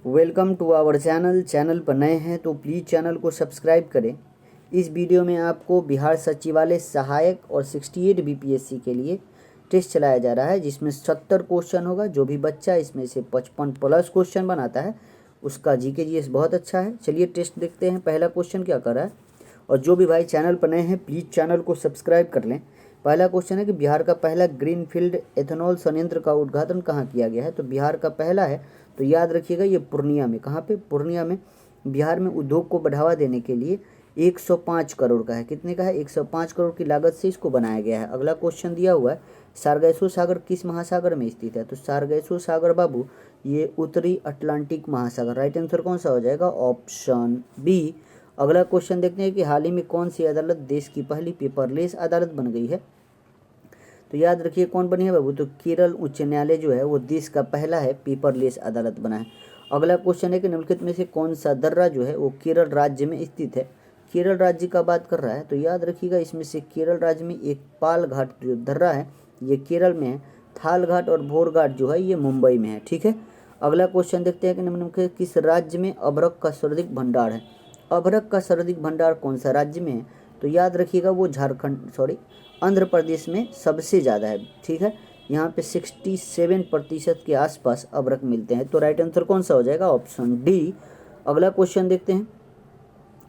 Welcome to our channel पर नए हैं तो प्लीज़ चैनल को सब्सक्राइब करें। इस वीडियो में आपको बिहार सचिवालय सहायक और 68 बीपीएससी के लिए टेस्ट चलाया जा रहा है, जिसमें 70 क्वेश्चन होगा। जो भी बच्चा इसमें से 55 प्लस क्वेश्चन बनाता है उसका जीके जीएस बहुत अच्छा है। चलिए टेस्ट देखते हैं पहला क्वेश्चन क्या कर रहा है। और जो भी भाई चैनल पर नए हैं प्लीज़ चैनल को सब्सक्राइब कर लें। पहला क्वेश्चन है कि बिहार का पहला ग्रीनफील्ड एथेनॉल संयंत्र का उद्घाटन कहाँ किया गया है। तो बिहार का पहला है तो याद रखिएगा ये पूर्णिया में। कहाँ पे? पूर्णिया में। बिहार में उद्योग को बढ़ावा देने के लिए 105 करोड़ का है। कितने का है? 105 करोड़ की लागत से इसको बनाया गया है। अगला क्वेश्चन दिया हुआ है सारगैसो सागर किस महासागर में स्थित है। तो सारगैसो सागर बाबू ये उत्तरी अटलांटिक महासागर। राइट आंसर कौन सा हो जाएगा? Option B. अगला क्वेश्चन देखते हैं कि हाल ही में कौन सी अदालत देश की पहली पेपरलेस अदालत बन गई है। तो याद रखिए कौन बनी है बाबू? तो केरल उच्च न्यायालय जो है वो देश का पहला है पेपरलेस अदालत बना है। अगला क्वेश्चन है कि निम्नलिखित में से कौन सा दर्रा जो है वो केरल राज्य में स्थित है। केरल राज्य का बात कर रहा है तो याद रखिएगा इसमें से केरल राज्य में एक पाल घाट जो दर्रा है ये केरल में है। थाल घाट और भोर घाट जो है ये मुंबई में है। ठीक है। अगला क्वेश्चन देखते हैं कि निम्नलिखित किस राज्य में अभ्रक का सर्वाधिक भंडार है। अभ्रक का सर्वाधिक भंडार कौन सा राज्य में है? तो याद रखिएगा वो आंध्र प्रदेश में सबसे ज़्यादा है। ठीक है। यहाँ पे 67% के आसपास अभ्रक मिलते हैं। तो राइट आंसर कौन सा हो जाएगा? Option D. अगला क्वेश्चन देखते हैं।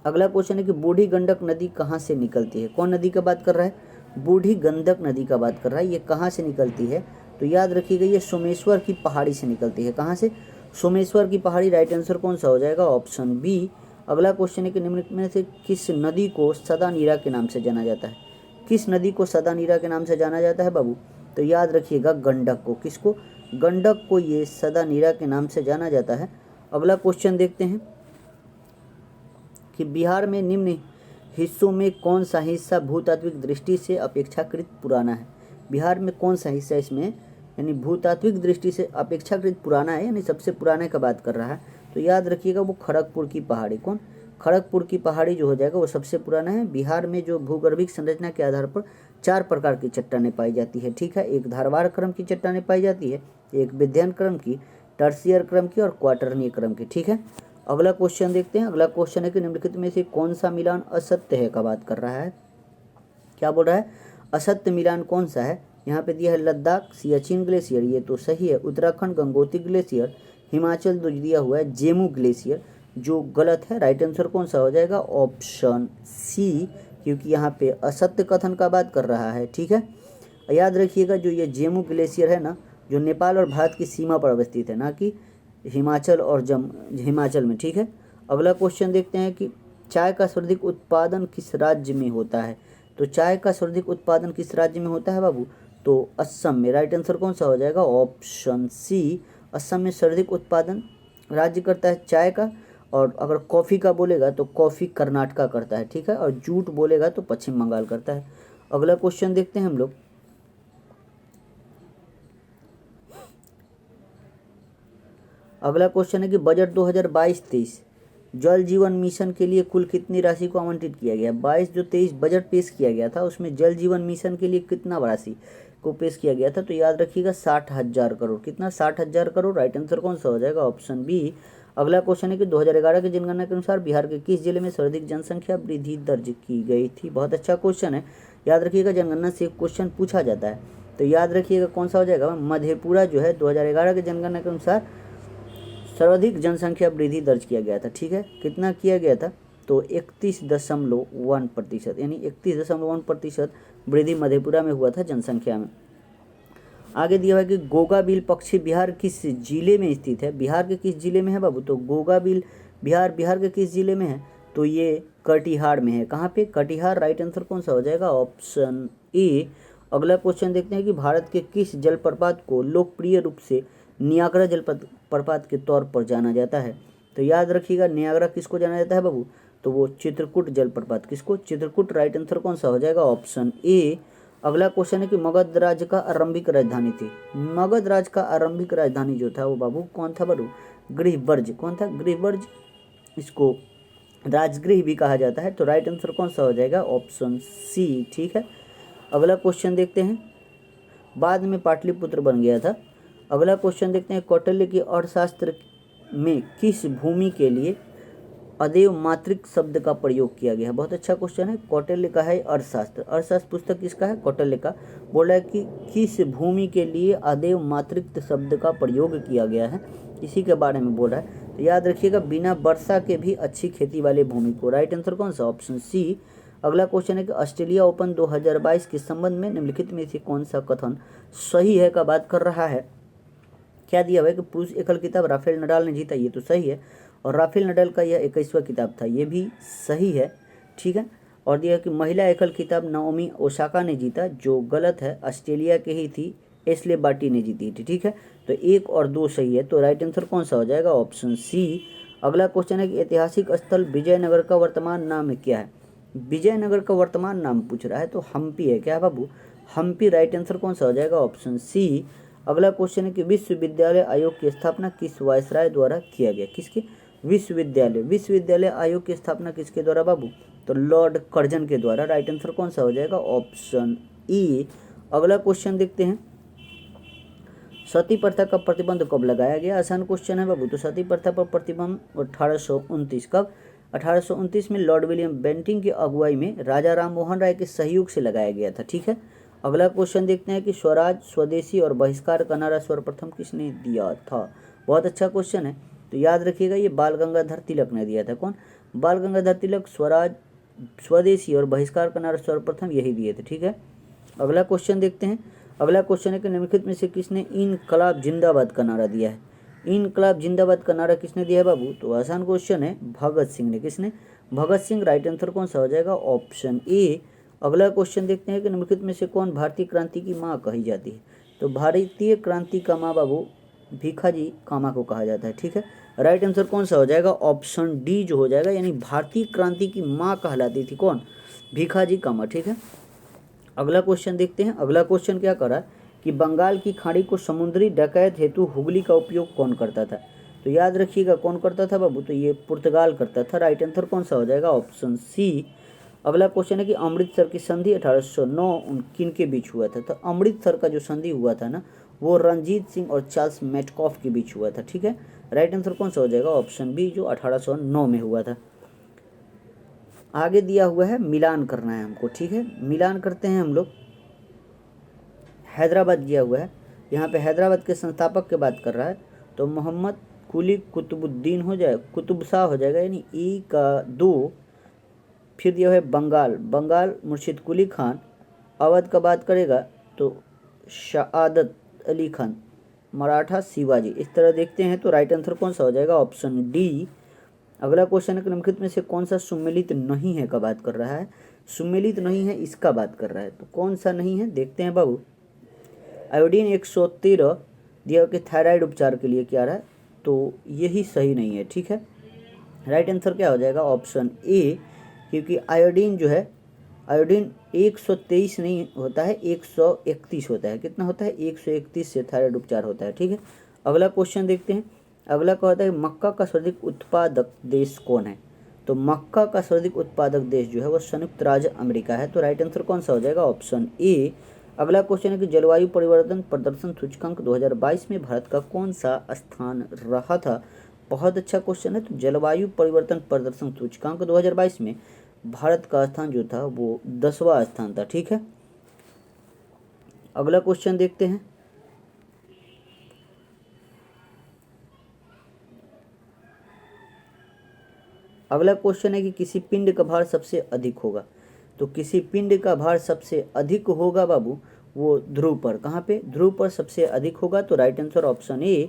अगला क्वेश्चन है कि बूढ़ी गंडक नदी कहाँ से निकलती है। कौन नदी का बात कर रहा है? बूढ़ी गंडक नदी का बात कर रहा है। ये कहाँ से निकलती है? तो याद रखिएगा ये सोमेश्वर की पहाड़ी से निकलती है। कहाँ से? सोमेश्वर की पहाड़ी। राइट आंसर कौन सा हो जाएगा? Option B. अगला क्वेश्चन है कि निम्नलिखित में से किस नदी को सदा नीरा के नाम से जाना जाता है। किस नदी को सदा नीरा के नाम से जाना जाता है बाबू? तो याद रखिएगा गंडक को। किसको? गंडक को ये सदा नीरा के नाम से जाना जाता है। अगला क्वेश्चन देखते हैं कि बिहार में निम्न हिस्सों में कौन सा हिस्सा भूतात्विक दृष्टि से अपेक्षाकृत पुराना है। बिहार में कौन सा हिस्सा इसमें यानी भूतात्विक दृष्टि से अपेक्षाकृत पुराना है, यानी सबसे पुराने का बात कर रहा है। तो याद रखिएगा वो खड़गपुर की पहाड़ी। कौन? खड़गपुर की पहाड़ी जो हो जाएगा वो सबसे पुराना है। बिहार में जो भूगर्भिक संरचना के आधार पर 4 प्रकार की चट्टानें पाई जाती है। ठीक है। एक धारवाड़ क्रम की चट्टानें पाई जाती है, एक विध्यन क्रम की, टर्सियर क्रम की और क्वाटरनी क्रम की। ठीक है। अगला क्वेश्चन देखते हैं। अगला क्वेश्चन है कि निम्नलिखित में से कौन सा मिलान असत्य है का बात कर रहा है। क्या बोल रहा है? असत्य मिलान कौन सा है? यहाँ पे दिया है लद्दाख सियाचिन ग्लेशियर, ये तो सही है। उत्तराखंड गंगोत्री ग्लेशियर। हिमाचल जो दिया हुआ है जेमू ग्लेशियर, जो गलत है। राइट आंसर कौन सा हो जाएगा? ऑप्शन सी, क्योंकि यहाँ पे असत्य कथन का बात कर रहा है। ठीक है। याद रखिएगा जो ये जेमू ग्लेशियर है ना, जो नेपाल और भारत की सीमा पर अवस्थित है, ना कि हिमाचल में। ठीक है। अगला क्वेश्चन देखते हैं कि चाय का सर्वाधिक उत्पादन किस राज्य में होता है। तो चाय का सर्वाधिक उत्पादन किस राज्य में होता है बाबू? तो असम में। राइट आंसर कौन सा हो जाएगा? ऑप्शन सी। असम में सर्वाधिक उत्पादन राज्य करता है चाय का। और अगर कॉफ़ी का बोलेगा तो कॉफ़ी कर्नाटका करता है। ठीक है। और जूट बोलेगा तो पश्चिम बंगाल करता है। अगला क्वेश्चन देखते हैं हम लोग। अगला क्वेश्चन है कि बजट 2022-23 जल जीवन मिशन के लिए कुल कितनी राशि को आवंटित किया गया। 22 जो 23 बजट पेश किया गया था उसमें जल जीवन मिशन के लिए कितना राशि को पेश किया गया था। तो याद रखिएगा 60,000 करोड़। कितना? 60,000 करोड़। राइट आंसर कौन सा हो जाएगा? Option B. अगला क्वेश्चन है कि 2011 की जनगणना के अनुसार बिहार के किस जिले में सर्वाधिक जनसंख्या वृद्धि दर्ज की गई थी। बहुत अच्छा क्वेश्चन है। याद रखिएगा जनगणना से एक क्वेश्चन पूछा जाता है तो याद रखिएगा कौन सा हो जाएगा? मधेपुरा जो है 2011 की जनगणना के अनुसार सर्वाधिक जनसंख्या वृद्धि दर्ज किया गया था। ठीक है। कितना किया गया था? तो 31.1%, यानी 31.1% वृद्धि मधेपुरा में हुआ था जनसंख्या में। आगे दिया हुआ है कि गोगाबिल पक्षी बिहार किस जिले में स्थित है। बिहार के किस जिले में है बाबू? तो गोगाबिल बिहार के किस जिले में है? तो ये कटिहार में है। कहाँ पे? कटिहार। राइट आंसर कौन सा हो जाएगा? Option A. अगला क्वेश्चन देखते हैं कि भारत के किस जलप्रपात को लोकप्रिय रूप से नियाग्रा जलप्रपात के तौर पर जाना जाता है। तो याद रखिएगा नियाग्रा किसको जाना जाता है बाबू? तो वो चित्रकूट जलप्रपात। किसको? चित्रकूट। राइट आंसर कौन सा हो जाएगा? Option A. अगला क्वेश्चन है कि मगध राज्य का आरंभिक राजधानी थी। मगध राज्य का आरंभिक राजधानी जो था वो बाबू कौन था बाबू? गृहबर्ज। कौन था? गृहबर्ज। इसको राजगृह भी कहा जाता है। तो राइट आंसर कौन सा हो जाएगा? Option C. ठीक है। अगला क्वेश्चन देखते हैं। बाद में पाटलिपुत्र बन गया था। अगला क्वेश्चन देखते हैं। कौटिल्य की अर्थशास्त्र में किस भूमि के लिए अदेव मात्रिक शब्द का प्रयोग किया गया है? बहुत अच्छा क्वेश्चन है। कौटिल्य का है अर्थशास्त्र। अर्थशास्त्र पुस्तक किसका है? कौटिल्य का। बोल रहा है कि किस भूमि के लिए अदेव मात्रिक शब्द का प्रयोग किया गया है, इसी के बारे में बोल रहा है। तो याद रखिएगा, बिना वर्षा के भी अच्छी खेती वाले भूमि को। राइट आंसर कौन सा? Option C. अगला क्वेश्चन है कि ऑस्ट्रेलिया ओपन 2022 के संबंध में निम्नलिखित में से कौन सा कथन सही है का बात कर रहा है? क्या दिया हुआ है कि पुरुष एकल खिताब राफेल नडाल ने जीता, ये तो सही है। और राफेल नडाल का यह 21वां खिताब था, ये भी सही है। ठीक है। और दिया कि महिला एकल खिताब नाओमी ओसाका ने जीता, जो गलत है, ऑस्ट्रेलिया के ही थी, एशले बार्टी ने जीती थी। ठीक है। तो 1 और 2 सही है। तो राइट आंसर कौन सा हो जाएगा? Option C. अगला क्वेश्चन है कि ऐतिहासिक स्थल विजयनगर का वर्तमान नाम क्या है? विजयनगर का वर्तमान नाम पूछ रहा है, तो हम्पी है। क्या बाबू? हम्पी। राइट आंसर कौन सा हो जाएगा? Option C. अगला क्वेश्चन है कि विश्वविद्यालय आयोग की स्थापना किस वायसराय द्वारा किया गया? किसके? विश्वविद्यालय आयोग की स्थापना किसके द्वारा बाबू? तो लॉर्ड कर्जन के द्वारा। राइट आंसर कौन सा हो जाएगा? Option E. अगला क्वेश्चन देखते हैं, सती प्रथा का प्रतिबंध कब लगाया गया? आसान क्वेश्चन है बाबू। तो सती प्रथा पर प्रतिबंध 1829 कब? 1829 में लॉर्ड विलियम बेंटिंग की अगुवाई में राजा राम मोहन राय के सहयोग से लगाया गया था। ठीक है। अगला क्वेश्चन देखते हैं कि स्वराज, स्वदेशी और बहिष्कार का नारा सर्वप्रथम किसने दिया था? बहुत अच्छा क्वेश्चन है। तो याद रखिएगा, ये बाल गंगाधर तिलक ने दिया था। कौन? बाल गंगाधर तिलक। स्वराज, स्वदेशी और बहिष्कार का नारा सर्वप्रथम यही दिए थे। ठीक है। अगला क्वेश्चन देखते हैं। अगला क्वेश्चन है कि निम्नलिखित में से किसने इनकलाब जिंदाबाद का नारा दिया है? इनकलाब जिंदाबाद का नारा किसने दिया है बाबू? तो आसान क्वेश्चन है, भगत सिंह ने। किसने? भगत सिंह। राइट आंसर कौन सा हो जाएगा? Option A. अगला क्वेश्चन देखते हैं कि निम्नलिखित में से कौन भारतीय क्रांति की माँ कही जाती है? तो भारतीय क्रांति का माँ बाबू भीखाजी कामा को कहा जाता है। ठीक है। राइट आंसर कौन सा हो जाएगा? ऑप्शन डी जो हो जाएगा, यानी भारतीय क्रांति की माँ कहलाती थी कौन? भीखाजी कामा। ठीक है। अगला क्वेश्चन देखते हैं। अगला क्वेश्चन क्या कर रहा है कि बंगाल की खाड़ी को समुद्री डकैत हेतु हुगली का उपयोग कौन करता था? तो याद रखिएगा, कौन करता था बाबू? तो ये पुर्तगाल करता था। राइट आंसर कौन सा हो जाएगा? Option C. अगला क्वेश्चन है कि अमृतसर की संधि 1809 किन के बीच हुआ था? तो अमृतसर का जो संधि हुआ था ना, वो रणजीत सिंह और चार्ल्स मेटकॉफ के बीच हुआ था। ठीक है। राइट आंसर कौन सा हो जाएगा? ऑप्शन बी, जो 1809 में हुआ था। आगे दिया हुआ है, मिलान करना है हमको। ठीक है। मिलान करते हैं हम लोग। हैदराबाद दिया हुआ है, यहाँ पे हैदराबाद के संस्थापक की बात कर रहा है, तो मोहम्मद कुली कुतुबुद्दीन हो जाए, कुतुब शाह हो जाएगा, यानी ई का 2। फिर दिया है बंगाल, बंगाल मुर्शिद कुली खान। अवध का बात करेगा तो शहादत अली खान। मराठा शिवाजी। इस तरह देखते हैं, तो राइट आंसर कौन सा हो जाएगा? Option D. अगला क्वेश्चन है कि निम्नलिखित में से कौन सा सुमेलित नहीं है का बात कर रहा है? सुमेलित नहीं है, इसका बात कर रहा है, तो कौन सा नहीं है देखते हैं बाबू। आयोडीन 113 दिया कि थायराइड उपचार के लिए क्या रहा है, तो यही सही नहीं है। ठीक है। राइट आंसर क्या हो जाएगा? ऑप्शन ए, क्योंकि आयोडीन जो है, आयोडीन 123 नहीं होता है, 131 होता है। कितना होता है? 131 से थायराइड उपचार होता है। ठीक है। अगला क्वेश्चन देखते हैं। अगला क्या होता है? मक्का का सर्वाधिक उत्पादक देश कौन है? तो मक्का का सर्वाधिक उत्पादक देश जो है वो संयुक्त राज्य अमेरिका है। तो राइट आंसर कौन सा हो जाएगा? Option A. अगला क्वेश्चन है कि जलवायु परिवर्तन प्रदर्शन सूचकांक 2022 में भारत का कौन सा स्थान रहा था? बहुत अच्छा क्वेश्चन है। तो जलवायु परिवर्तन प्रदर्शन सूचकांक 2022 में भारत का स्थान जो था वो 10वां स्थान था। ठीक है। अगला क्वेश्चन देखते हैं। अगला क्वेश्चन है कि किसी पिंड का भार सबसे अधिक होगा, तो किसी पिंड का भार सबसे अधिक होगा बाबू वो ध्रुव पर। कहाँ पे? ध्रुव पर सबसे अधिक होगा। तो राइट आंसर ऑप्शन ए।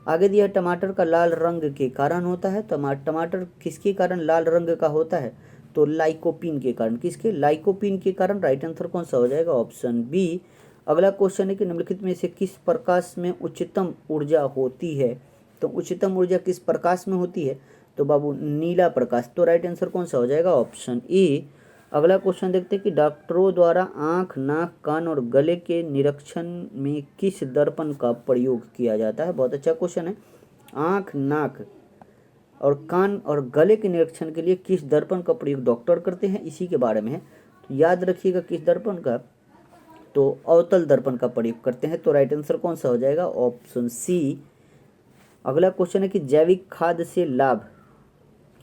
आगे दिया टमाटर का लाल रंग के कारण होता है। टमाटर किसके कारण लाल रंग का होता है? तो लाइकोपिन के कारण। किसके? लाइकोपिन के कारण। राइट आंसर कौन सा हो जाएगा? Option B. अगला क्वेश्चन है कि निम्नलिखित में से किस प्रकाश में उच्चतम ऊर्जा होती है? तो उच्चतम ऊर्जा किस प्रकाश में होती है? तो बाबू नीला प्रकाश। तो राइट आंसर कौन सा हो जाएगा? Option A. अगला क्वेश्चन देखते हैं कि डॉक्टरों द्वारा आँख, नाक, कान और गले के निरीक्षण में किस दर्पण का प्रयोग किया जाता है? बहुत अच्छा क्वेश्चन है। आँख, नाक और कान और गले के निरीक्षण के लिए किस दर्पण का प्रयोग डॉक्टर करते हैं, इसी के बारे में है। तो याद रखिएगा किस दर्पण का? तो अवतल दर्पण का प्रयोग करते हैं। तो राइट आंसर कौन सा हो जाएगा? Option C. अगला क्वेश्चन है कि जैविक खाद से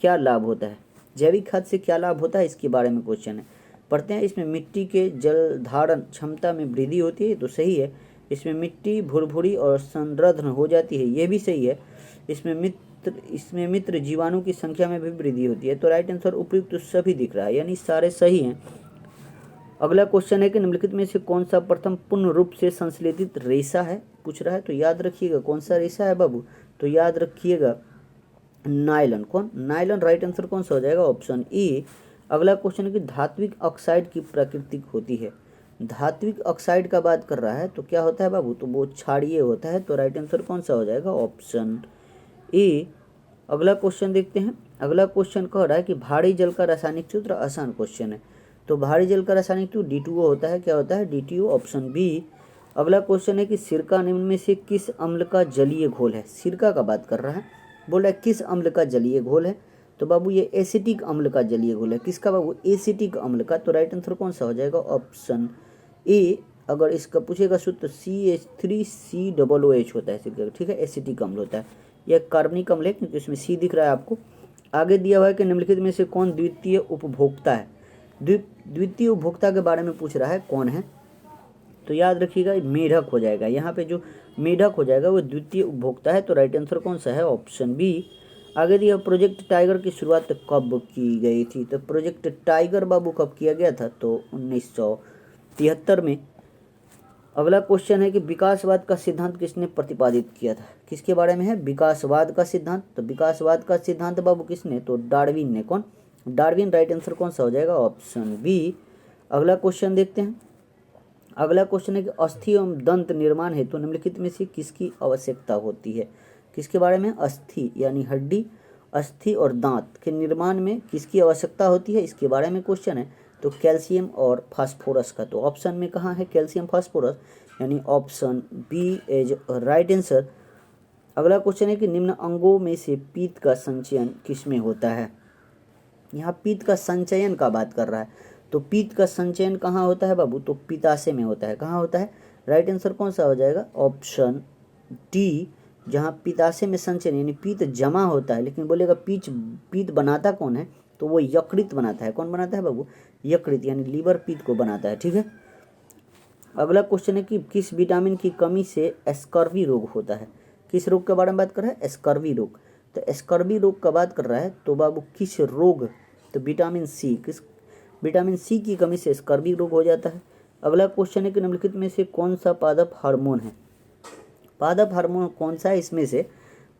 क्या लाभ होता है। जैविक खाद से क्या लाभ होता है, इसके बारे में क्वेश्चन है। पढ़ते हैं। इसमें मिट्टी के जल धारण क्षमता में वृद्धि होती है, तो सही है। इसमें मिट्टी भुरभुरी और संरक्षण हो जाती है, ये भी सही है। इसमें मित्र जीवाणु की संख्या में भी वृद्धि होती है, तो राइट आंसर उपयुक्त तो सभी दिख रहा है, यानी सारे सही हैं। अगला क्वेश्चन है कि निम्नलिखित में से कौन सा प्रथम पूर्ण रूप से संश्लेषित रेशा है, पूछ रहा है। तो याद रखिएगा कौन सा रेशा है बाबू, तो याद रखिएगा नायलॉन। कौन, नायलॉन। राइट आंसर कौन सा हो जाएगा, ऑप्शन ए। अगला क्वेश्चन है कि धात्विक ऑक्साइड की प्रकृति होती है। धात्विक ऑक्साइड का बात कर रहा है, तो क्या होता है बाबू, तो वो क्षारीय होता है, तो राइट आंसर कौन सा हो जाएगा, ऑप्शन ए। अगला क्वेश्चन देखते हैं। अगला क्वेश्चन कह रहा है कि भारी जल का रासायनिक सूत्र, आसान क्वेश्चन है। तो भारी जल का रासायनिक सूत्र D2O होता है, क्या होता है, D2O, ऑप्शन बी। अगला क्वेश्चन है कि सिरका निम्न में से किस अम्ल का जलीय घोल है। सिरका का बात कर रहा है, बोल रहा है किस अम्ल का जलीय घोल है, तो बाबू ये एसिटिक अम्ल का जलीय घोल है। किसका बाबू, एसिटिक अम्ल का, तो राइट आंसर कौन सा हो जाएगा, ऑप्शन ए। अगर इसका पूछेगा सूत्र CH3COOH होता है सिरका, ठीक है, एसिटिक अम्ल होता है। यह कार्बनिक अम्ल है क्योंकि इसमें C दिख रहा है आपको। आगे दिया हुआ है कि निम्नलिखित में से कौन द्वितीय उपभोक्ता है। द्वितीय उपभोक्ता के बारे में पूछ रहा है, कौन है, तो याद रखिएगा मेढक हो जाएगा। यहाँ पे जो मेढक हो जाएगा वो द्वितीय उपभोक्ता है, तो राइट आंसर कौन सा है, ऑप्शन बी। आगे दिया प्रोजेक्ट टाइगर की शुरुआत कब की गई थी। तो प्रोजेक्ट टाइगर बाबू कब किया गया था, तो 1973 में। अगला क्वेश्चन है कि विकासवाद का सिद्धांत किसने प्रतिपादित किया था। किसके बारे में है, विकासवाद का सिद्धांत। तो विकासवाद का सिद्धांत बाबू किसने, तो डार्विन ने। कौन, डार्विन। राइट आंसर कौन सा हो जाएगा, ऑप्शन बी। अगला क्वेश्चन देखते हैं। अगला क्वेश्चन है कि अस्थि एवं दंत निर्माण हेतु निम्नलिखित में से किसकी आवश्यकता होती है। किसके बारे में, अस्थि यानी हड्डी, अस्थि और दांत के निर्माण में किसकी आवश्यकता होती है, इसके बारे में क्वेश्चन है। तो कैल्शियम और फास्फोरस का, तो ऑप्शन में कहाँ है कैल्शियम फास्फोरस, यानी option B as right answer. अगला क्वेश्चन है कि निम्न अंगों में से पीत का संचयन किसमें होता है। यहाँ पीत का संचयन का बात कर रहा है, तो पीत का संचयन कहाँ होता है बाबू, तो पित्ताशय में होता है। कहाँ होता है, राइट आंसर कौन सा हो जाएगा, ऑप्शन डी। जहाँ पित्ताशय में संचयन यानी पीत जमा होता है, लेकिन बोलेगा पीत बनाता कौन है, तो वो यकृत बनाता है। कौन बनाता है बाबू, यकृत, यानी लीवर पीत को बनाता है, ठीक है। अगला क्वेश्चन है कि किस विटामिन की कमी से स्कर्वी रोग होता है। किस रोग के बारे में बात कर रहा है, स्कर्वी रोग। तो स्कर्वी रोग का बात कर रहा है, तो बाबू किस रोग, तो विटामिन सी, किस विटामिन सी की कमी से स्कर्वी रोग हो जाता है। अगला क्वेश्चन है कि निम्नलिखित में से कौन सा पादप हार्मोन है। पादप हार्मोन कौन सा है इसमें से,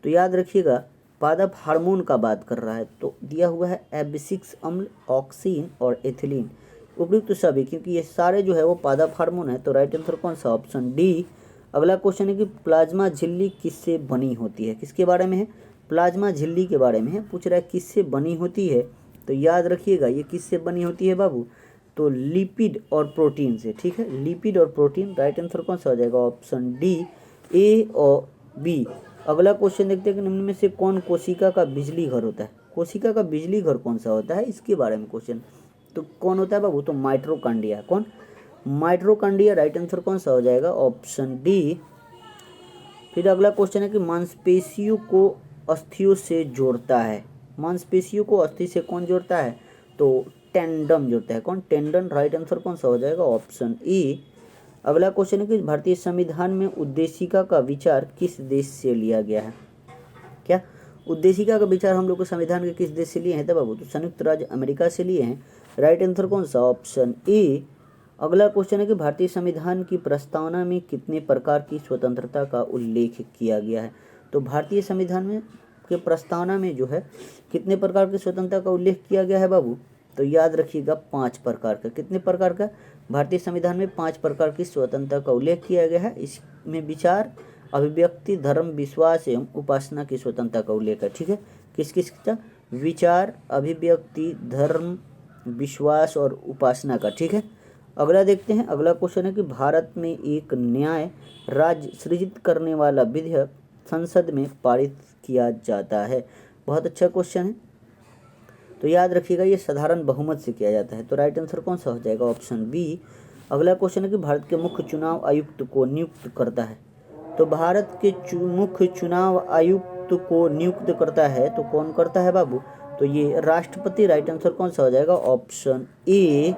तो याद रखिएगा पादप हार्मोन का बात कर रहा है, तो दिया हुआ है एब्सिक्स अम्ल, ऑक्सीन और एथिलीन। उपयुक्त सभी, क्योंकि ये सारे जो है वो पादप हार्मोन है, तो राइट आंसर कौन सा, ऑप्शन डी। अगला क्वेश्चन है कि प्लाज्मा झिल्ली किससे बनी होती है। किसके बारे में है, प्लाज्मा झिल्ली के बारे में है, पूछ रहा है किससे बनी होती है। तो याद रखिएगा ये किससे बनी होती है बाबू, तो लिपिड और प्रोटीन से, ठीक है, लिपिड और प्रोटीन। राइट आंसर कौन सा हो जाएगा, ऑप्शन डी, ए और बी। अगला क्वेश्चन देखते हैं कि निम्न में से कौन कोशिका का बिजली घर होता है। कोशिका का बिजली घर कौन सा होता है, इसके बारे में क्वेश्चन। तो कौन होता है बाबू, तो माइटोकॉन्ड्रिया। कौन, माइटोकॉन्ड्रिया। राइट आंसर कौन सा हो जाएगा, ऑप्शन डी। फिर अगला क्वेश्चन है कि मांसपेशियों को अस्थियों से जोड़ता है। मांसपेशियों को अस्थि से कौन जोड़ता है, तो टेंडन जोड़ता है। कौन, टेंडन। राइट आंसर कौन सा हो जाएगा, ऑप्शन ई। अगला क्वेश्चन है कि भारतीय संविधान में उद्देशिका का विचार किस देश से लिया गया है। क्या, उद्देशिका का विचार हम लोग को संविधान के किस देश से लिए हैं, तब बाबू, तो संयुक्त राज्य अमेरिका से लिए हैं। राइट आंसर कौन सा, ऑप्शन ए। अगला क्वेश्चन है कि भारतीय संविधान की प्रस्तावना में कितने प्रकार की स्वतंत्रता का उल्लेख किया गया है। तो भारतीय संविधान में के प्रस्तावना में जो है कितने प्रकार की स्वतंत्रता का उल्लेख किया गया है बाबू, तो याद रखिएगा 5 प्रकार का। कितने प्रकार का, भारतीय संविधान में 5 प्रकार की स्वतंत्रता का उल्लेख किया गया है। इसमें विचार, अभिव्यक्ति, धर्म, विश्वास एवं उपासना की स्वतंत्रता का उल्लेख है, ठीक है। किस किस का, विचार, अभिव्यक्ति, धर्म, विश्वास और उपासना का, ठीक है। अगला देखते हैं। अगला क्वेश्चन है कि भारत में एक न्याय राज्य सृजित करने वाला विधेयक संसद में पारित किया जाता है। बहुत अच्छा क्वेश्चन है, तो याद रखिएगा ये साधारण बहुमत से किया जाता है। तो राइट आंसर कौन सा हो जाएगा, ऑप्शन बी। अगला क्वेश्चन है कि भारत के मुख्य चुनाव आयुक्त को नियुक्त करता है। तो भारत के मुख्य चुनाव आयुक्त को नियुक्त करता है तो कौन करता है बाबू, तो ये राष्ट्रपति। राइट आंसर कौन सा हो जाएगा, ऑप्शन ए।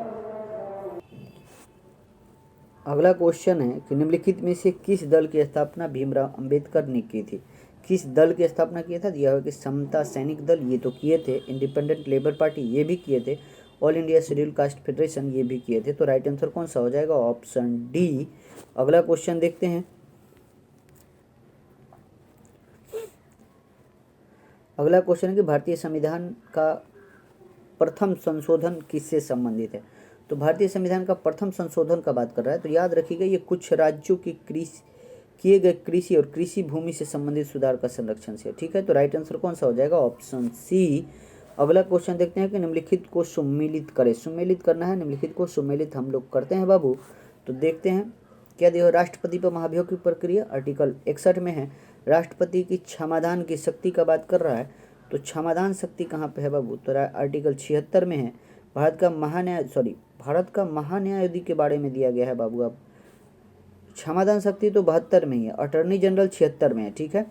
अगला क्वेश्चन है कि निम्नलिखित में से किस दल की स्थापना भीमराव अंबेडकर ने की थी। किस दल की स्थापना किया था, दिया हुआ कि समता सैनिक दल, ये तो किए थे। इंडिपेंडेंट लेबर पार्टी, ये भी किए थे। All India schedule caste federation, ये भी किए थे। तो राइट आंसर कौन सा हो जाएगा, ऑप्शन डी। अगला क्वेश्चन देखते हैं। अगला क्वेश्चन है कि भारतीय संविधान का प्रथम संशोधन किससे संबंधित है। तो भारतीय संविधान का प्रथम संशोधन का बात कर रहा है, तो याद रखिएगा ये कुछ राज्यों की किए गए कृषि और कृषि भूमि से संबंधित सुधार का संरक्षण से। ठीक है, तो राइट आंसर कौन सा हो जाएगा, ऑप्शन सी। अगला क्वेश्चन देखते हैं कि निम्नलिखित को सुमेलित करें। सुमेलित करना है, निम्नलिखित को सुमेलित हम लोग करते हैं बाबू। तो देखते हैं क्या दिया, राष्ट्रपति पर महाभियोग की प्रक्रिया आर्टिकल 61 में है। राष्ट्रपति की क्षमादान की शक्ति का बात कर रहा है, तो क्षमादान शक्ति कहाँ पे है बाबू, तो आर्टिकल 76 में है। भारत का महान्यायाधीश के बारे में दिया गया है बाबू। अब क्षमादान शक्ति तो 72 में ही है, अटॉर्नी जनरल 76 में है। ठीक है,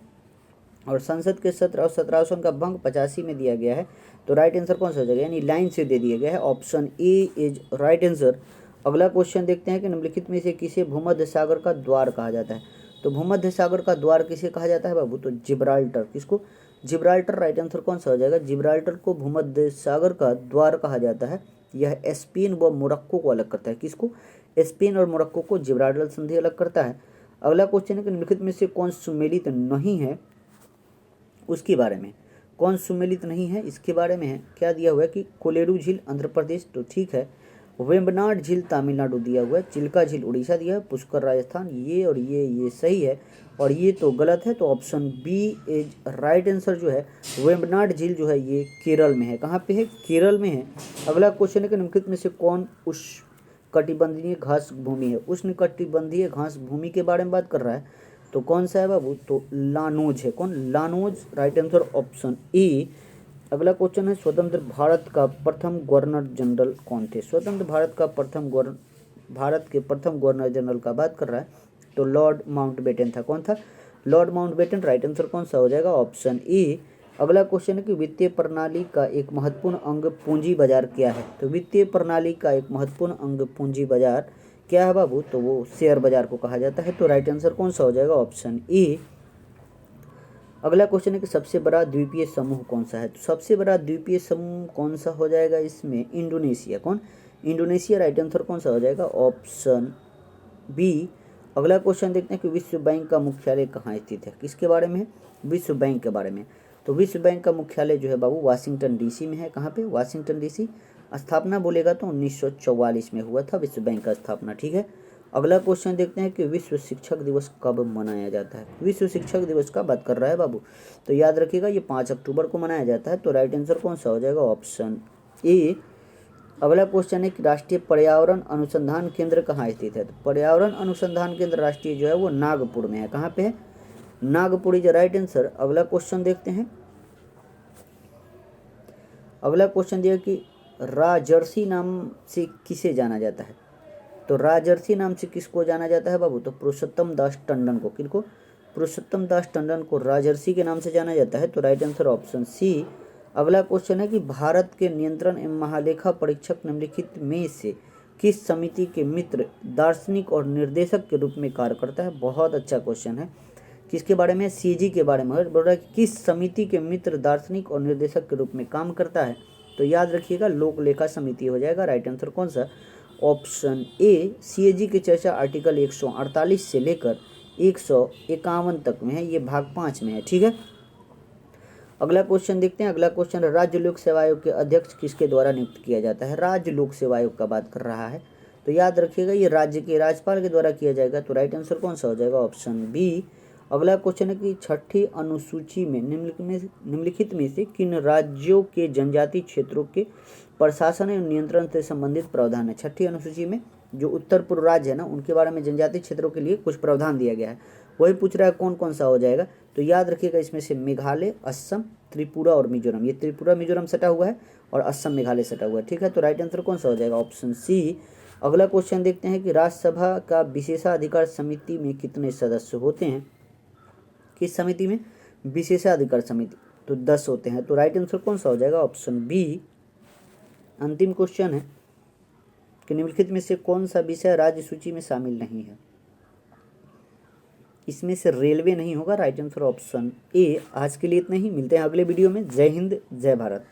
और संसद के सत्र और 17 का भंग 85 में दिया गया है। तो राइट आंसर कौन सा हो जाएगा, यानी लाइन से दे दिया गया है, option A is right answer. अगला क्वेश्चन देखते हैं कि निम्नलिखित में से किसे भूमध्य सागर का द्वार कहा जाता है। तो भूमध्य सागर का द्वार किसे कहा जाता है बाबू, तो जिब्राल्टर। किसको, जिब्राल्टर। राइट आंसर कौन सा हो जाएगा, जिब्राल्टर को भूमध्य सागर का द्वार कहा जाता है। यह स्पेन व मोरक्को को अलग करता है। किसको, स्पेन और मोरक्को को जिब्राल्टर संधि अलग करता है। अगला क्वेश्चन है कि निम्नलिखित में से कौन सुमेलित नहीं है, उसके बारे में। कौन सुमेलित नहीं है इसके बारे में है, क्या दिया हुआ है कि कोलेरू झील आंध्र प्रदेश, तो ठीक है। वेम्बनाड झील तमिलनाडु दिया हुआ है। चिल्का झील उड़ीसा दिया है। पुष्कर राजस्थान, ये और ये सही है, और ये तो गलत है। तो option B is right answer जो है, वेम्बनाड झील जो है ये केरल में है। कहाँ पे है, केरल में है। अगला क्वेश्चन है कि निम्नलिखित में से कौन उष्णकटिबंधीय घास भूमि है। उष्णकटिबंधीय घास भूमि के बारे में बात कर रहा है, तो कौन सा है बाबू, तो लानोज है। कौन, llanos. Right answer option A. अगला क्वेश्चन है स्वतंत्र भारत का प्रथम गवर्नर जनरल कौन थे। स्वतंत्र भारत के प्रथम गवर्नर जनरल का बात कर रहा है, तो लॉर्ड माउंटबेटन था। कौन था, लॉर्ड माउंटबेटन। राइट आंसर कौन सा हो जाएगा, ऑप्शन ए। अगला क्वेश्चन है कि वित्तीय प्रणाली का एक महत्वपूर्ण अंग पूंजी बाजार क्या है। तो वित्तीय प्रणाली का एक महत्वपूर्ण अंग पूंजी बाजार क्या है बाबू, तो वो शेयर बाजार को कहा जाता है। तो राइट आंसर कौन सा हो जाएगा, ऑप्शन ए। अगला क्वेश्चन है कि सबसे बड़ा द्वीपीय समूह कौन सा है। तो सबसे बड़ा द्वीपीय समूह कौन सा हो जाएगा इसमें, इंडोनेशिया। कौन, इंडोनेशिया। राइट आंसर कौन सा हो जाएगा, ऑप्शन बी। अगला क्वेश्चन देखते हैं कि विश्व बैंक का मुख्यालय कहाँ स्थित है। किसके बारे में है, विश्व बैंक के बारे में। तो विश्व बैंक का मुख्यालय जो है बाबू वाशिंगटन डीसी में है। कहाँ पे, वाशिंगटन डीसी। स्थापना बोलेगा तो 1944 में हुआ था विश्व बैंक का स्थापना। ठीक है, अगला क्वेश्चन देखते हैं कि विश्व शिक्षक दिवस कब मनाया जाता है। विश्व शिक्षक दिवस का बात कर रहा है बाबू, तो याद रखिएगा ये 5 अक्टूबर को मनाया जाता है। तो राइट आंसर कौन सा हो जाएगा, ऑप्शन ए। अगला क्वेश्चन है कि राष्ट्रीय पर्यावरण अनुसंधान केंद्र कहाँ स्थित है। तो पर्यावरण अनुसंधान केंद्र राष्ट्रीय जो है वो नागपुर में है। कहाँ पे है, नागपुर इज राइट आंसर। अगला क्वेश्चन देखते हैं। अगला क्वेश्चन दिया कि राजर्षि नाम से किसे जाना जाता है। तो राजर्षि नाम से किसको जाना जाता है बाबू, तो पुरुषोत्तम दास टंडन को। किनको, पुरुषोत्तम दास टंडन को राजर्षि के नाम से जाना जाता है। तो राइट आंसर ऑप्शन सी। अगला क्वेश्चन है कि भारत के नियंत्रण एवं महालेखा परीक्षक निम्नलिखित में से किस समिति के मित्र दार्शनिक और निर्देशक के रूप में कार्य करता है। बहुत अच्छा क्वेश्चन है। किसके बारे में, सीजी के बारे में बोल रहा है कि किस समिति के मित्र दार्शनिक और निर्देशक के रूप में काम करता है। तो याद रखिएगा लोक लेखा समिति हो जाएगा। राइट आंसर कौन सा, ऑप्शन ए। सीएजी की चर्चा आर्टिकल 148 से लेकर 151 तक में है, ये भाग 5 में है। ठीक है, अगला क्वेश्चन देखते हैं। अगला क्वेश्चन, राज्य लोक सेवा आयोग के अध्यक्ष किसके द्वारा नियुक्त किया जाता है। राज्य लोक सेवा आयोग का बात कर रहा है, तो याद रखिएगा ये राज्य के राज्यपाल के द्वारा किया जाएगा। तो राइट आंसर कौन सा हो जाएगा, ऑप्शन बी। अगला क्वेश्चन है कि छठी अनुसूची में निम्नलिखित में से किन राज्यों के जनजातीय क्षेत्रों के प्रशासन एवं नियंत्रण से संबंधित प्रावधान है। छठी अनुसूची में जो उत्तर पूर्व राज्य है ना, उनके बारे में जनजातीय क्षेत्रों के लिए कुछ प्रावधान दिया गया है। वही पूछ रहा है कौन कौन सा हो जाएगा। तो याद रखिएगा इसमें से मेघालय, असम, त्रिपुरा और मिजोरम। ये त्रिपुरा मिजोरम सटा हुआ है और असम मेघालय सटा हुआ है। ठीक है, तो राइट आंसर कौन सा हो जाएगा, ऑप्शन सी। अगला क्वेश्चन देखते हैं कि राज्यसभा का विशेषाधिकार समिति में कितने सदस्य होते हैं। किस समिति में, विशेषाधिकार समिति, तो 10 होते हैं। तो राइट आंसर कौन सा हो जाएगा? Option B. अंतिम क्वेश्चन है कि निम्नलिखित में से कौन सा विषय राज्य सूची में शामिल नहीं है? इसमें से रेलवे नहीं होगा। Right answer option A. आज के लिए इतना ही, मिलते हैं अगले वीडियो में। जय हिंद, जय भारत।